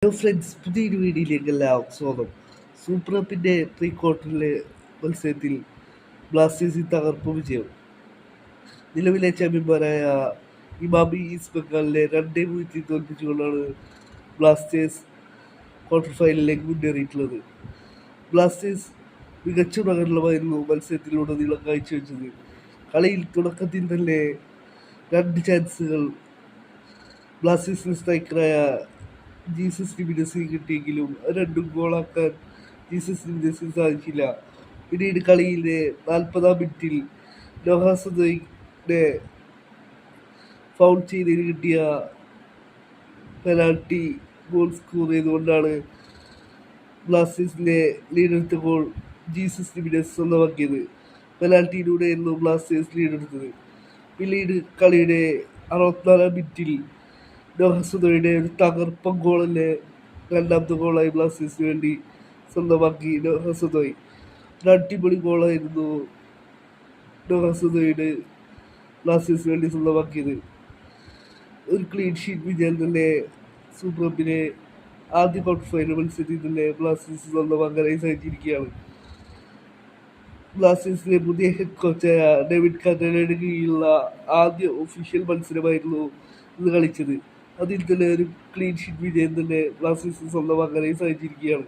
Hello friends, പുതിയൊരു വീഡിയോയിലേക്ക് എല്ലാം സ്വാഗതം. സൂപ്പർ കപ്പിൻ്റെ പ്രീ ക്വാർട്ടറിലെ മത്സരത്തിൽ ബ്ലാസ്റ്റേഴ്സിൽ തകർപ്പ് വിജയം. നിലവിലെ ചാമ്പ്യന്മാരായ ഇമാമി ഈസ്റ്റ് ബംഗാളിനെ 2-0 തോൽപ്പിച്ചുകൊണ്ടാണ് ബ്ലാസ്റ്റേഴ്സ് ക്വാർട്ടർ ഫൈനലിലേക്ക് മുന്നേറിയിട്ടുള്ളത്. ബ്ലാസ്റ്റേഴ്സ് മികച്ച പ്രകടനമായിരുന്നു മത്സരത്തിലുടനീളം കാഴ്ചവെച്ചത്. കളിയിൽ തുടക്കത്തിൽ തന്നെ 2 ചാൻസുകൾ ബ്ലാസ്റ്റേഴ്സിന് സ്ട്രൈക്കറായ ജീസസ് ഡിമിനസിന് കിട്ടിയെങ്കിലും 2 ഗോളാക്കാൻ ജീസസ് ഡിമിനസിന് സാധിച്ചില്ല. പിന്നീട് കളിയിലെ 40-ാം മിനിറ്റിൽ നോഹാസദോയിനെ ഫൗൾ ചെയ്തതിന് കിട്ടിയ പെനാൽറ്റി ഗോൾ സ്കോർ ചെയ്തുകൊണ്ടാണ് ബ്ലാസ്റ്റേഴ്സിൻ്റെ ലീഡെടുത്ത ഗോൾ ജീസസ് ഡിമിനസ് സ്വന്തമാക്കിയത്. പെനാൽറ്റിയിലൂടെയായിരുന്നു ബ്ലാസ്റ്റേഴ്സ് ലീഡെടുത്തത്. പിന്നീട് കളിയുടെ 64-ാം മിനിറ്റിൽ നോഹാസദോയുടെ ഒരു തകർപ്പൻ ഗോളല്ലേ രണ്ടാമത്തെ ഗോളായി ബ്ലാസ്റ്റേഴ്സിന് വേണ്ടി സ്വന്തമാക്കി നോഹാസദോയ്. ഒരു അടിപൊളി ഗോളായിരുന്നു നോഹാസദോയുടെ ബ്ലാസ്റ്റേഴ്സിന് വേണ്ടി സ്വന്തമാക്കിയത്. ഒരു ക്ലീൻ ഷീറ്റ് വിജയം തന്നെ സൂപ്പർ കപ്പിലെ ആദ്യ ക്വാർട്ടർ ഫൈനൽ മത്സരത്തിൽ തന്നെ ബ്ലാസ്റ്റേഴ്സ് സ്വന്തമാക്കാനായി സാധിച്ചിരിക്കുകയാണ്. ബ്ലാസ്റ്റേഴ്സിലെ പുതിയ ഹെഡ് കോച്ചായ ഡേവിഡ് കാറ്റലയുടെ കീഴിലുള്ള ആദ്യ ഒഫീഷ്യൽ മത്സരമായിരുന്നു ഇന്ന് കളിച്ചത്. അതിൽ തന്നെ ഒരു ക്ലീൻ ഷീറ്റ് വിജയം തന്നെ ബ്ലാസ്റ്റേഴ്സിന് സ്വന്തമാക്കാനായി സാധിച്ചിരിക്കുകയാണ്.